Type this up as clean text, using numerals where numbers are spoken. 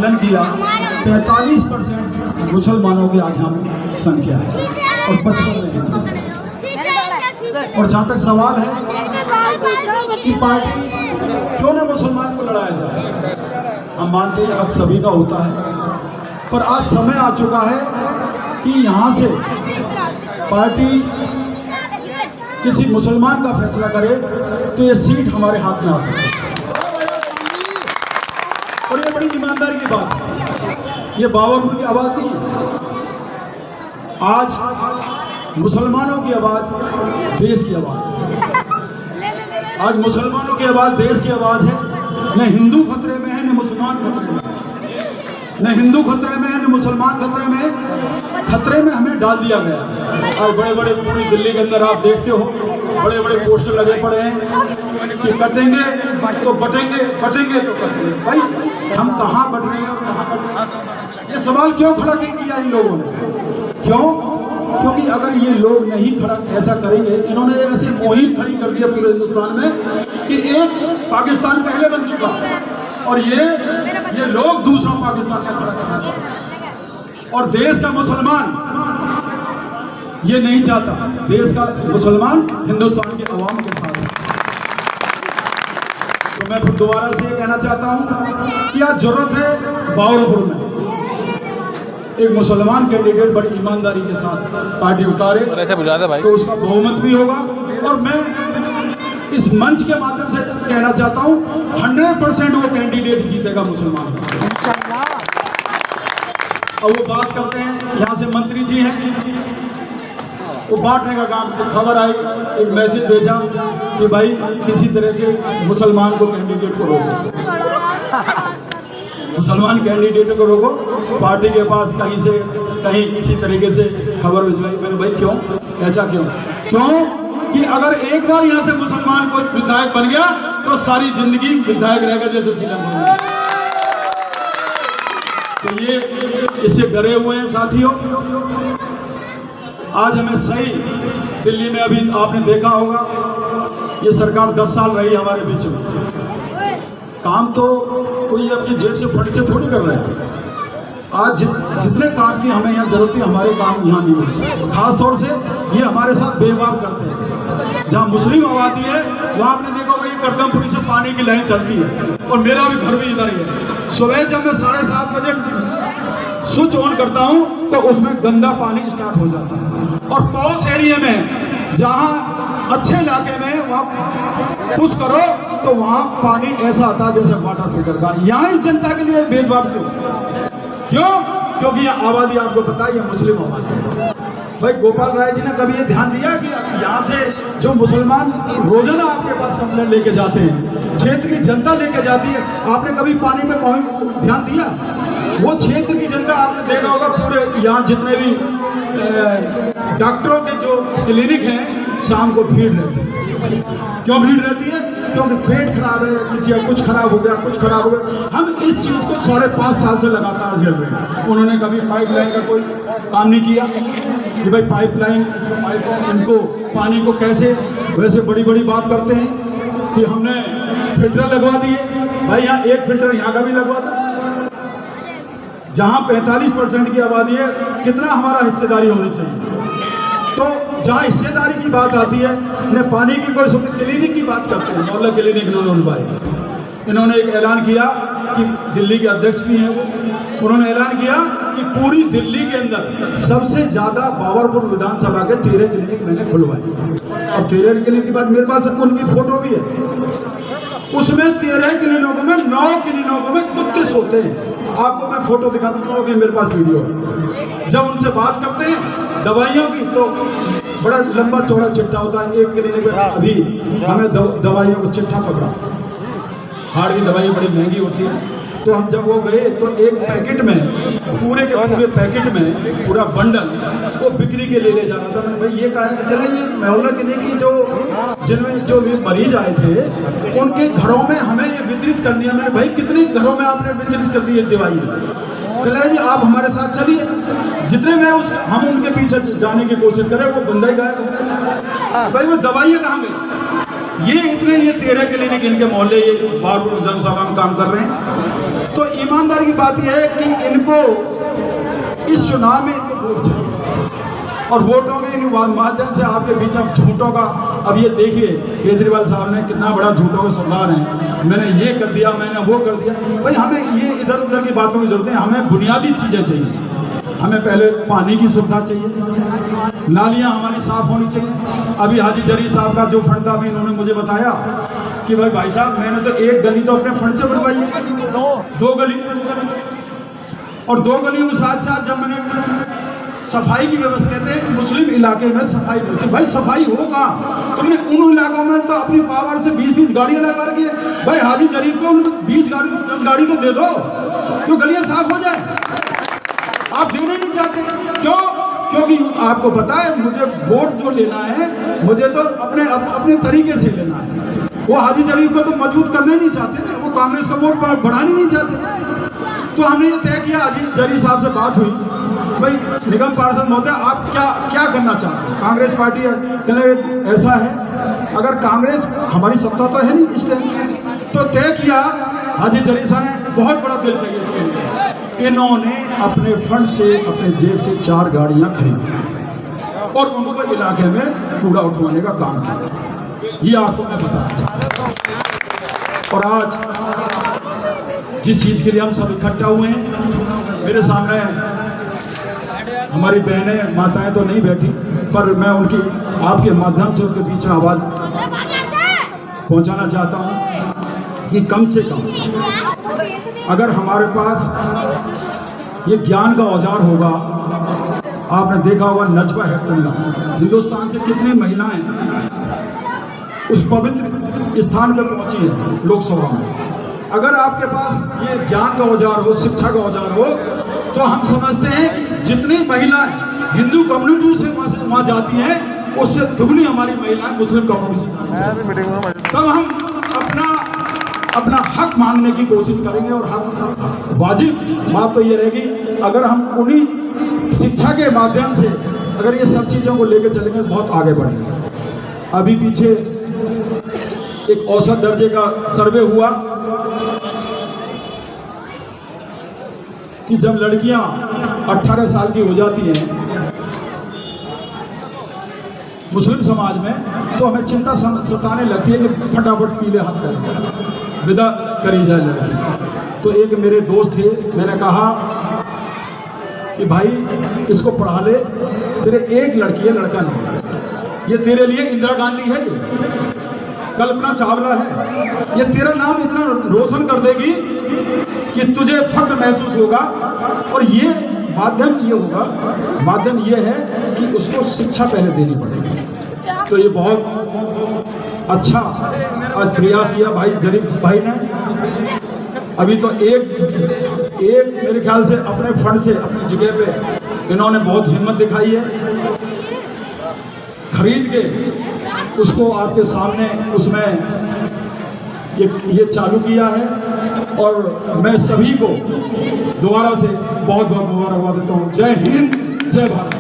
ऐलान किया 45% मुसलमानों की आज यहाँ पे संख्या है और 55 में। और जहाँ तक सवाल है कि पार्टी क्यों ना मुसलमान को लड़ाया जाए, हम मानते हैं हक सभी का होता है, पर आज समय आ चुका है कि यहाँ से पार्टी किसी मुसलमान का फैसला करे तो ये सीट हमारे हाथ में आ सकती है। और ये बड़ी ईमानदारी की बात है, ये बावरपुर की आवाज़ नहीं है। आज मुसलमानों की आवाज़ देश की आवाज़ है। आज मुसलमानों की आवाज़ देश की आवाज़ है। न हिंदू खतरे में है, न मुसलमान खतरे में, न हिंदू खतरे में है, न मुसलमान खतरे में। खतरे में हमें डाल दिया गया। और बड़े बड़े पूरी दिल्ली के अंदर आप देखते हो बड़े बड़े पोस्टर लगे पड़े हैं कि कटेंगे तो बटेंगे, बटेंगे तो कटेंगे। भाई हम कहाँ बट रहे हैं और कहाँ बट रहे हैं? ये सवाल क्यों खड़ा किया इन लोगों ने? क्यों? क्योंकि अगर ये लोग नहीं खड़ा ऐसा करेंगे, इन्होंने ऐसी मुहिम खड़ी कर दी है पूरे हिंदुस्तान में कि एक पाकिस्तान पहले बन चुका और ये लोग दूसरा पाकिस्तान का खड़ा करना चाहते हैं। और देश का मुसलमान ये नहीं चाहता, देश का मुसलमान हिंदुस्तान के अवाम के साथ है। तो मैं फिर दोबारा से ये कहना चाहता हूँ कि आज जरूरत है बावरपुर में एक मुसलमान कैंडिडेट बड़ी ईमानदारी के साथ पार्टी उतारे भाई, तो उसका बहुमत भी होगा। और मैं इस मंच के माध्यम से कहना चाहता हूँ 100% वो कैंडिडेट जीतेगा मुसलमान। और वो बात करते हैं, यहाँ से मंत्री जी हैं, वो बांटने का काम, तो खबर आई, एक मैसेज भेजा कि भाई किसी तरह से मुसलमान को कैंडिडेट को रोको, मुसलमान कैंडिडेट को रोको। पार्टी के पास कहीं से कहीं किसी तरीके से खबर भिजवाई। मैंने भाई क्यों, ऐसा क्यों? कि अगर एक बार यहाँ से मुसलमान को विधायक बन गया तो सारी जिंदगी विधायक रहेगा जैसे सीएम हो गया। तो ये इससे डरे हुए हैं साथियों। आज हमें सही, दिल्ली में अभी आपने देखा होगा ये सरकार 10 साल रही हमारे बीच में, काम तो कोई अपनी जेब से फंड से थोड़ी कर रहे हैं। आज जितने काम की हमें यहाँ जरूरत है, हमारे काम यहाँ नहीं होते। खासतौर से ये हमारे साथ भेदभाव करते हैं। जहाँ मुस्लिम आबादी है वहाँ आपने देखा होगा ये करदमपुरी से पानी की लाइन चलती है और मेरा भी घर भी इधर ही है। सुबह जब मैं 7:30 बजे स्विच ऑन करता हूँ तो उसमें गंदा पानी स्टार्ट हो जाता है। और पॉश एरिया में जहाँ अच्छे इलाके में वहाँ पुश करो तो वहाँ पानी ऐसा आता है जैसे वाटर फिल्टर का। यहाँ इस जनता के लिए भेदभाव क्यों? क्योंकि ये आबादी आपको पता है ये मुस्लिम आबादी है। भाई गोपाल राय जी ने कभी ये ध्यान दिया कि यहाँ से जो मुसलमान रोजाना आपके पास कंप्लेंट लेके जाते हैं, क्षेत्र की जनता लेके जाती है, आपने कभी पानी में ध्यान दिया? वो क्षेत्र की जनता आपने देखा होगा, पूरे यहाँ जितने भी डॉक्टरों के जो क्लिनिक हैं शाम को भीड़ रहती है। क्यों भीड़ रहती है? क्योंकि पेट खराब है, किसी का कुछ खराब हो गया, कुछ खराब हो गया। हम इस चीज़ को 5.5 साल से लगातार झेल रहे हैं। उन्होंने कभी पाइपलाइन का कोई काम नहीं किया कि भाई पाइपलाइन इनको पानी को कैसे, वैसे बड़ी बड़ी बात करते हैं कि हमने फिल्टर लगवा दिए। भाई यहाँ एक फिल्टर यहाँ का भी लगवा दो। जहाँ 45% की आबादी है, कितना हमारा हिस्सेदारी होनी चाहिए? तो जहाँ हिस्सेदारी की बात आती है, न पानी की कोई सुविधा, क्लिनिक की बात करते हैं, मोहल्ला क्लिनिक इन्होंने एक ऐलान किया कि दिल्ली के अध्यक्ष भी हैं वो, उन्होंने ऐलान किया कि पूरी दिल्ली के अंदर सबसे ज़्यादा बावरपुर विधानसभा के 13 क्लिनिक मैंने खुलवाए। अब 13 क्लिनिक की बात मेरे पास उनकी फोटो भी है। उसमें 13 क्लिनिकों में 9 क्लिनिकों में कुत्ते सोते हैं। आपको मैं फोटो दिखा सकता हूँ कि मेरे पास वीडियो है। जब उनसे बात करते हैं दवाइयों की तो बड़ा लंबा चौड़ा चिट्ठा होता है। एक क्लिनिक में अभी हमें दवाइयों को चिट्ठा पकड़ा, हार्ट की दवाई बड़ी महंगी होती है। तो हम जब वो गए तो एक पैकेट में, पूरे के पूरे पैकेट में पूरा बंडल वो बिक्री के लिए ले जा रहा था। मैंने भाई ये कहा चला, ये मोहल्ला क्लिनिक की जिनमें जो भी मरीज आए थे उनके घरों में हमें ये वितरित करनी है। मैंने भाई कितने घरों में आपने वितरित कर दी ये दवाई? चला जी आप हमारे साथ चलिए। जितने में हम उनके पीछे जाने की कोशिश करें वो बंदा ही गायब। भाई वो दवाइयाँ कहाँ गई? ये 13 क्लिनिक इनके मोहल्ले ये बारपुर जनसभा में काम कर रहे हैं। तो ईमानदारी की बात यह है कि इनको इस चुनाव में इनको वोट चाहिए, और वोटों के माध्यम से आपके बीच में झूठों का, अब ये देखिए केजरीवाल साहब ने कितना बड़ा झूठों का सरदार है, मैंने ये कर दिया, मैंने वो कर दिया। भाई हमें ये इधर उधर की बातों की जरूरत है, हमें बुनियादी चीज़ें चाहिए। हमें पहले पानी की सुविधा चाहिए, नालियां हमारी साफ होनी चाहिए। अभी हाजी जरी साहब का जो फंड था, अभी इन्होंने मुझे बताया कि भाई साहब मैंने तो एक गली तो अपने फंड से बनवाई है, दो गली, और 2 गलियों के साथ साथ जब मैंने सफाई की व्यवस्था, कहते हैं मुस्लिम इलाके में सफाई नहीं होती। भाई सफाई होगा, तुमने उन इलाकों में तो अपनी पावर से 20-20 गाड़ियां लगा रखी है। भाई हाजी जरीब को 20 गाड़ी 10 गाड़ी तो दे दो, तो गलियां साफ हो जाए। आप देने नहीं चाहते, क्यों? क्योंकि आपको पता है मुझे वोट जो लेना है, मुझे तो अपने तरीके से लेना है। वो हाजी जरीब को तो मजबूत करना ही नहीं चाहते थे, वो कांग्रेस का वोट बढ़ाना ही नहीं चाहते। तो हमने ये तय किया, हाजी जरी साहब से बात हुई, भाई निगम पार्षद महोदय आप क्या करना चाहते हैं? कांग्रेस पार्टी ऐसा है, अगर कांग्रेस, हमारी सत्ता तो है नहीं इस टाइम, तो तय किया हाजी जरी साहब ने, बहुत बड़ा दिल चाहिए इसके लिए, इन्होंने अपने फंड से, अपने जेब से 4 गाड़ियां खरीदी और उनको इलाके में कूड़ा उठवाने का काम किया। ये आपको मैं बताना चाहता हूँ। और आज जिस चीज़ के लिए हम सब इकट्ठा हुए हैं, मेरे सामने हमारी बहनें माताएं तो नहीं बैठी, पर मैं उनकी आपके माध्यम से उनके बीच में आवाज़ पहुंचाना चाहता हूं कि कम से कम अगर हमारे पास ये ज्ञान का औजार होगा, आपने देखा होगा नजमा हेप्तुल्लाह, हिंदुस्तान से कितनी महिलाएं उस पवित्र स्थान पर पहुंची हैं लोकसभा में। अगर आपके पास ये ज्ञान का औजार हो, शिक्षा का औजार हो, तो हम समझते हैं कि जितनी महिलाएं हिंदू कम्युनिटी से वहाँ जाती हैं, उससे दुगनी हमारी महिलाएं मुस्लिम कम्युनिटी से जाती हैं। तब हम अपना हक मांगने की कोशिश करेंगे, और हक वाजिब बात तो ये रहेगी, अगर हम उन्हीं शिक्षा के माध्यम से अगर ये सब चीज़ों को लेकर चलेंगे तो बहुत आगे बढ़ेंगे। अभी पीछे एक औसत दर्जे का सर्वे हुआ कि जब लड़कियां 18 साल की हो जाती हैं मुस्लिम समाज में, तो हमें चिंता सताने लगती है कि फटाफट पीले हाथ कर विदा करी जाए लड़की। तो एक मेरे दोस्त थे, मैंने कहा कि भाई इसको पढ़ा ले, तेरे एक लड़की है, लड़का नहीं। ये तेरे लिए इंदिरा गांधी है, ये कल्पना चावला है, ये तेरा नाम इतना रोशन कर देगी कि तुझे फख्र महसूस होगा। और ये माध्यम ये है कि उसको शिक्षा पहले देनी पड़ेगी। तो ये बहुत अच्छा आज प्रयास किया भाई जरीफ भाई ने। अभी तो एक मेरे ख्याल से अपने फंड से अपनी जगह पे इन्होंने बहुत हिम्मत दिखाई है, खरीद के उसको आपके सामने उसमें ये चालू किया है। और मैं सभी को दोबारा से बहुत बहुत मुबारकबाद देता हूँ। जय हिंद, जय भारत।